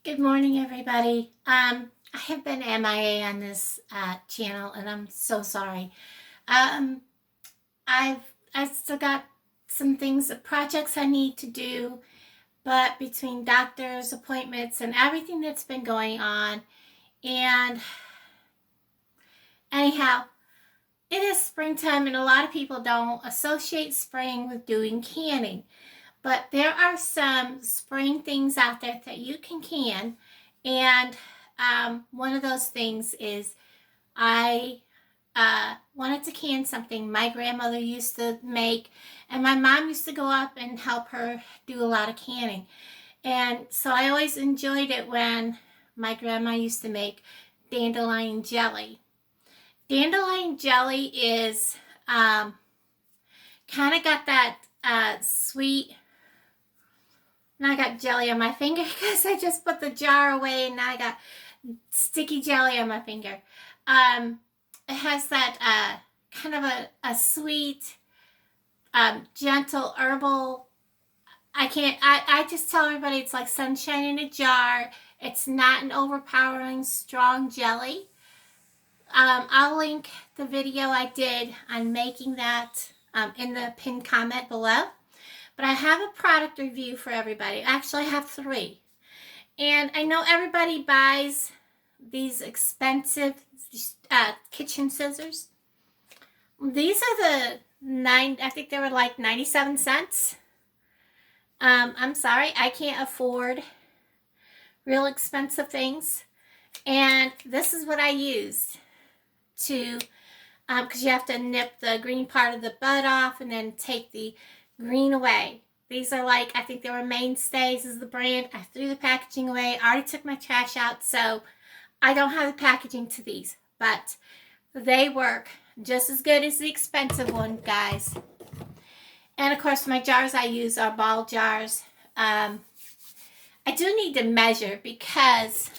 Good morning, everybody. I have been MIA on this channel, and I'm so sorry. Um, I've still got some things, projects I need to do, but between doctor's appointments and everything that's been going on, and anyhow, it is springtime, and a lot of people don't associate spring with doing canning. But there are some spring things out there that you can. And one of those things is I wanted to can something my grandmother used to make, and my mom used to go up and help her do a lot of canning. And so I always enjoyed it when my grandma used to make dandelion jelly. Dandelion jelly is kind of got that sweet. Now I got jelly on my finger because I just put the jar away and now I got sticky jelly on my finger. It has that kind of a sweet, gentle herbal. I just tell everybody it's like sunshine in a jar. It's not an overpowering strong jelly. I'll link the video I did on making that in the pinned comment below. But I have a product review for everybody. Actually, I have 3. And I know everybody buys these expensive kitchen scissors. These are I think they were like 97 cents. I'm sorry, I can't afford real expensive things. And this is what I used to, because you have to nip the green part of the bud off and then take the green away. These are like, I think they were Mainstays is the brand. I threw the packaging away. I already took my trash out, so I don't have the packaging to these, but they work just as good as the expensive one, guys. And of course, my jars I use are ball jars. I do need to measure because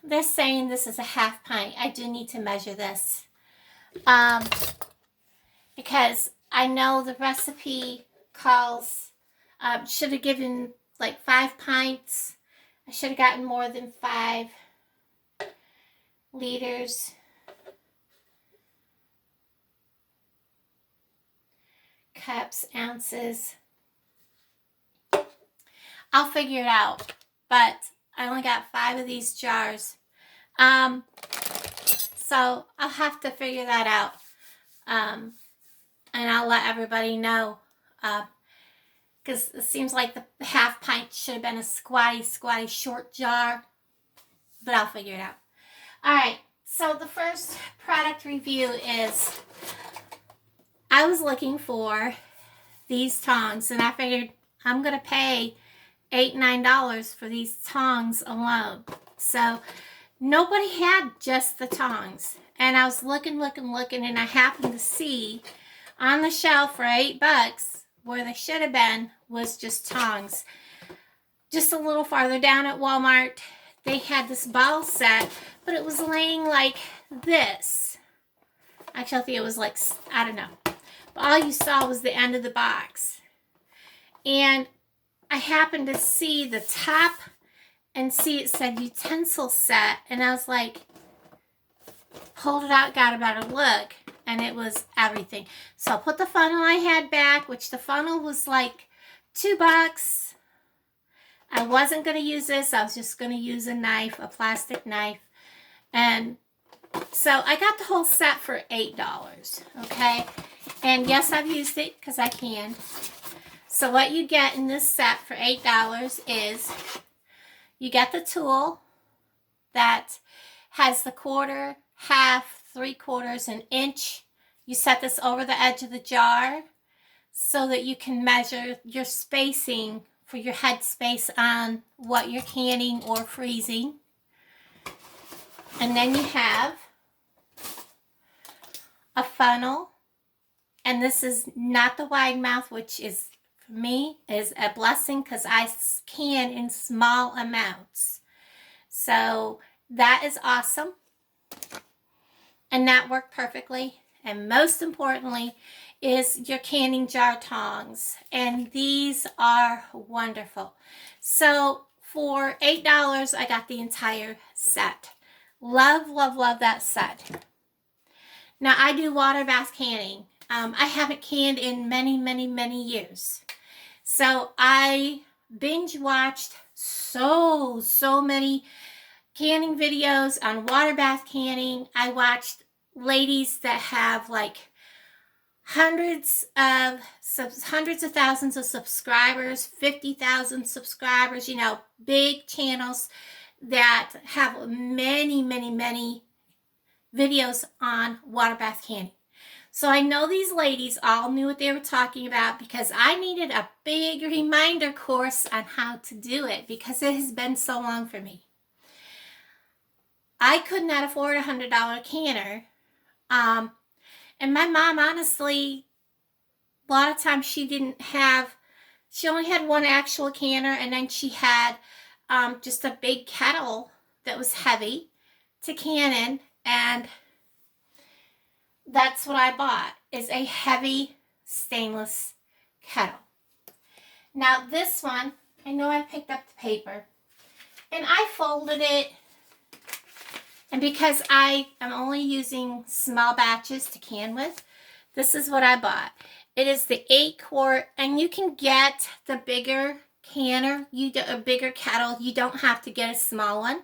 they're saying this is a half pint. I do need to measure this. Because I know the recipe calls, should have given like 5 pints. I should have gotten more than 5 liters. Cups, ounces. I'll figure it out. But I only got 5 of these jars. So I'll have to figure that out. And I'll let everybody know, because it seems like the half pint should have been a squatty short jar, but I'll figure it out. All right, so the first product review is, I was looking for these tongs, and I figured I'm going to pay $8, $9 for these tongs alone. So nobody had just the tongs, and I was looking, and I happened to see on the shelf for $8, where they should have been, was just tongs. Just a little farther down at Walmart, they had this ball set, but it was laying like this. Actually, I think it was like, I don't know. But all you saw was the end of the box. And I happened to see the top and see it said utensil set. And I was like, pulled it out, got a better look. And it was everything. So I put the funnel I had back, which the funnel was like $2. I wasn't going to use this. I was just going to use a knife, a plastic knife. And so I got the whole set for $8. Okay. And yes, I've used it because I can. So what you get in this set for $8 is you get the tool that has the quarter, half, 3/4, an inch. You set this over the edge of the jar so that you can measure your spacing for your head space on what you're canning or freezing. And then you have a funnel, and this is not the wide mouth, which is, for me, is a blessing because I can in small amounts. So that is awesome. And that worked perfectly. And most importantly, is your canning jar tongs, and these are wonderful. So for $8, I got the entire set. Love, love, love that set. Now, I do water bath canning. I haven't canned in many, many, many years. So I binge watched so many canning videos on water bath canning. I watched ladies that have like hundreds of thousands of subscribers, 50,000 subscribers, you know, big channels that have many, many, many videos on water bath canning. So I know these ladies all knew what they were talking about because I needed a big reminder course on how to do it because it has been so long for me. I could not afford a $100 canner. And my mom, honestly, a lot of times she only had one actual canner, and then she had just a big kettle that was heavy to can in, and that's what I bought, is a heavy stainless kettle. Now this one, I know I picked up the paper, and I folded it, and because I am only using small batches to can with, this is what I bought. It is the 8-quart, and you can get the bigger canner, a bigger kettle. You don't have to get a small one.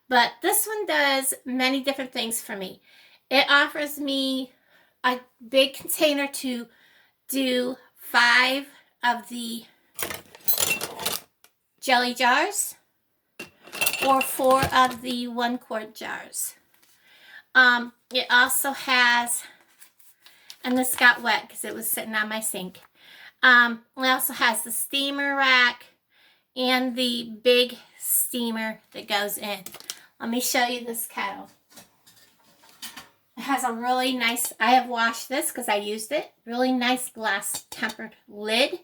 But this one does many different things for me. It offers me a big container to do 5 of the jelly jars or 4 of the 1-quart jars. It also has, and this got wet because it was sitting on my sink. It also has the steamer rack and the big steamer that goes in. Let me show you this kettle. It has a really nice, I have washed this because I used it, really nice glass tempered lid.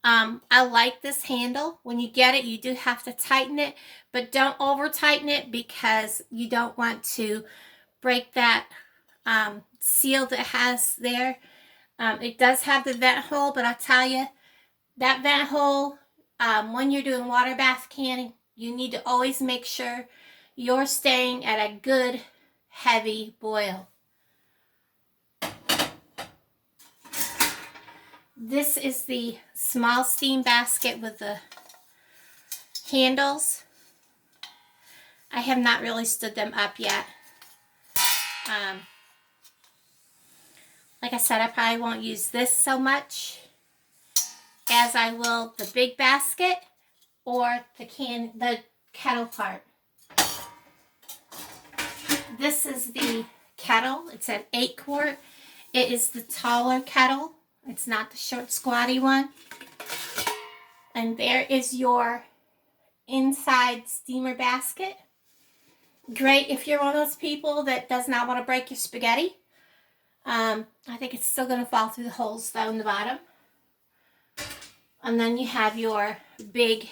I like this handle. When you get it, you do have to tighten it, but don't over tighten it because you don't want to break that seal that it has there. It does have the vent hole, but I'll tell you, that vent hole, when you're doing water bath canning, you need to always make sure you're staying at a good heavy boil. This is the small steam basket with the handles. I have not really stood them up yet. Like I said, I probably won't use this so much as I will the big basket or the kettle part. This is the kettle. It's an 8-quart. It is the taller kettle. It's not the short squatty one. And there is your inside steamer basket. Great if you're one of those people that does not want to break your spaghetti. I think it's still going to fall through the holes though in the bottom. And then you have your big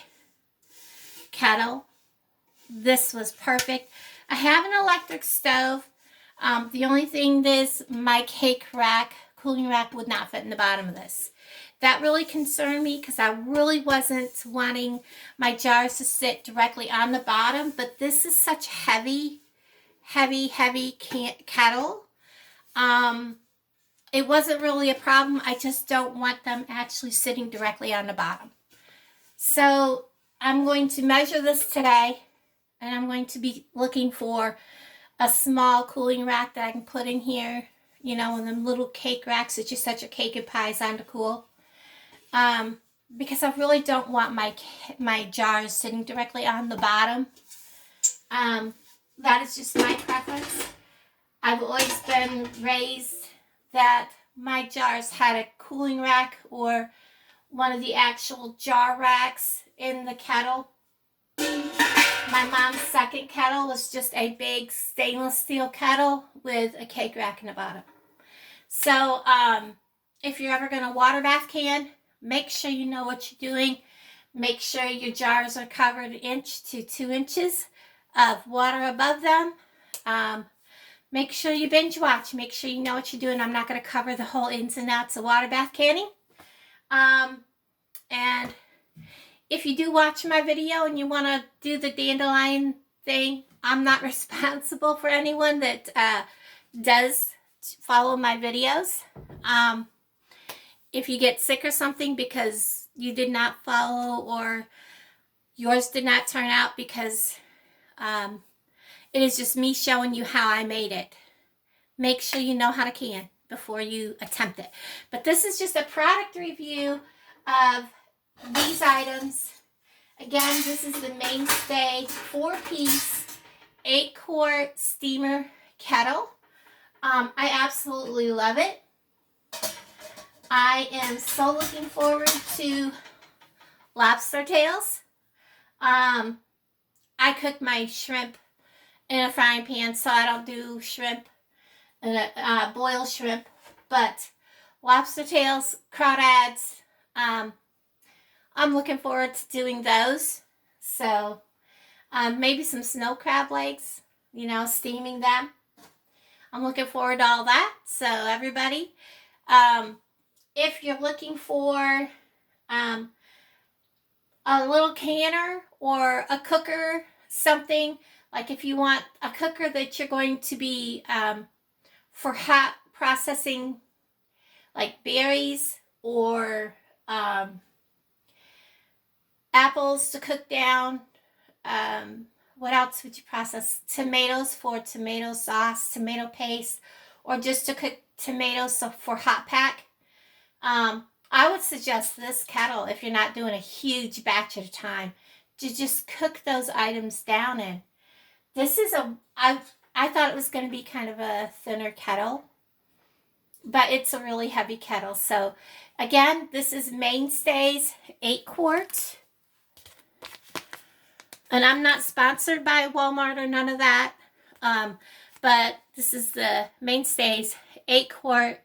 kettle. This was perfect. I have an electric stove. The only thing is my cake rack, cooling rack, would not fit in the bottom of this. That really concerned me because I really wasn't wanting my jars to sit directly on the bottom. But this is such heavy kettle. It wasn't really a problem. I just don't want them actually sitting directly on the bottom. So I'm going to measure this today, and I'm going to be looking for a small cooling rack that I can put in here. You know, in them little cake racks that you set your cake and pies on to cool. Because I really don't want my jars sitting directly on the bottom. That is just my preference. I've always been raised that my jars had a cooling rack or one of the actual jar racks in the kettle. My mom's second kettle was just a big stainless steel kettle with a cake rack in the bottom. So if you're ever going to water bath can, make sure you know what you're doing. Make sure your jars are covered 1 to 2 inches of water above them. make sure you binge watch. Make sure you know what you're doing. I'm not going to cover the whole ins and outs of water bath canning. And if you do watch my video and you want to do the dandelion thing, I'm not responsible for anyone that does follow my videos. If you get sick or something because you did not follow or yours did not turn out because it is just me showing you how I made it. Make sure you know how to can before you attempt it. But this is just a product review of these items. Again, this is the Mainstay 4-piece 8-quart steamer kettle. I absolutely love it. I am so looking forward to lobster tails. I cook my shrimp in a frying pan, so I don't do shrimp and boiled shrimp. But lobster tails, crawdads, I'm looking forward to doing those. So maybe some snow crab legs, you know, steaming them. I'm looking forward to all that. So everybody, if you're looking for a little canner or a cooker, something like if you want a cooker that you're going to be for hot processing like berries or apples to cook down. What else would you process? Tomatoes for tomato sauce, tomato paste, or just to cook tomatoes for hot pack. I would suggest this kettle if you're not doing a huge batch at a time to just cook those items down in. This is I thought it was going to be kind of a thinner kettle, but it's a really heavy kettle. So again, this is Mainstay's 8-quart. And I'm not sponsored by Walmart or none of that. But this is the Mainstay's 8-quart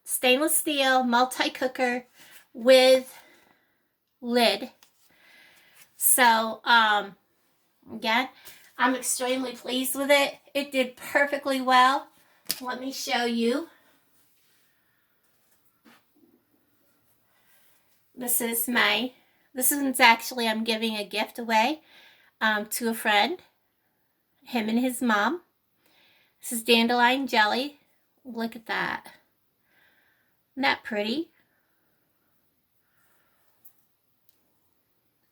stainless steel multi-cooker with lid. So, again, I'm extremely pleased with it. It did perfectly well. Let me show you. This one's actually, I'm giving a gift away to a friend, him and his mom. This is dandelion jelly. Look at that. Isn't that pretty?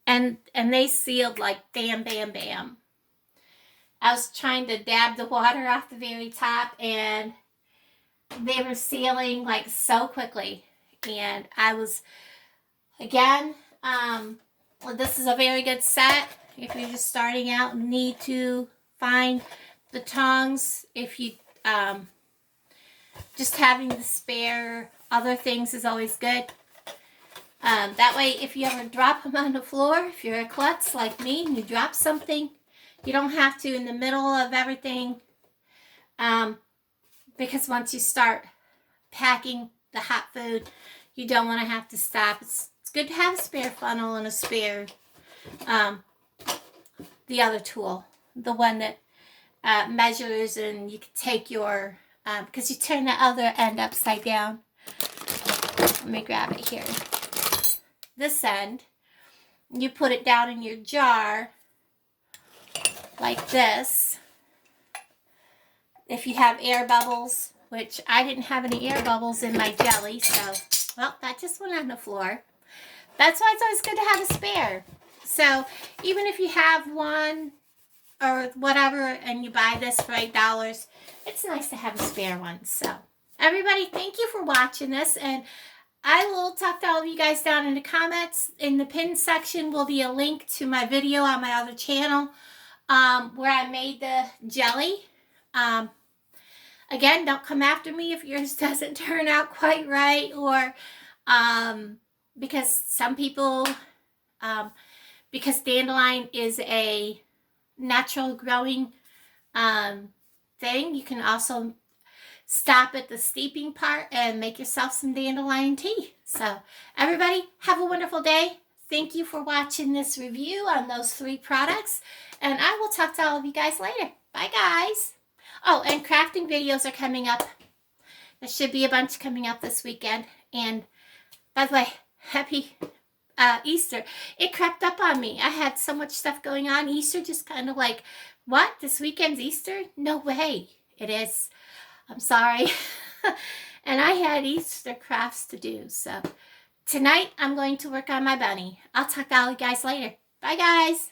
And they sealed like bam, bam, bam. I was trying to dab the water off the very top and they were sealing like so quickly. And I was, again, this is a very good set if you're just starting out and need to find the tongs. If you just having the spare other things is always good. That way, if you ever drop them on the floor, if you're a klutz like me and you drop something, you don't have to in the middle of everything. Because once you start packing the hot food, you don't want to have to stop. It's good to have a spare funnel and a spare, the other tool, the one that measures, and you can take your, because you turn the other end upside down. Let me grab it here. This end, you put it down in your jar like this. If you have air bubbles, which I didn't have any air bubbles in my jelly, so, well, that just went on the floor. That's why it's always good to have a spare. So even if you have one or whatever and you buy this for $8, it's nice to have a spare one. So everybody, thank you for watching this, and I will talk to all of you guys down in the comments. In the pinned section will be a link to my video on my other channel where I made the jelly. Again, don't come after me if yours doesn't turn out quite right, or because some people, because dandelion is a natural growing thing, you can also stop at the steeping part and make yourself some dandelion tea. So everybody, have a wonderful day. Thank you for watching this review on those 3 products, and I will talk to all of you guys later. Bye, guys. Oh, and crafting videos are coming up. There should be a bunch coming up this weekend. And by the way, happy Easter. It crept up on me. I had so much stuff going on. Easter just kind of like, what? This weekend's Easter? No way. It is. I'm sorry. And I had Easter crafts to do. So tonight I'm going to work on my bunny. I'll talk to all you guys later. Bye, guys.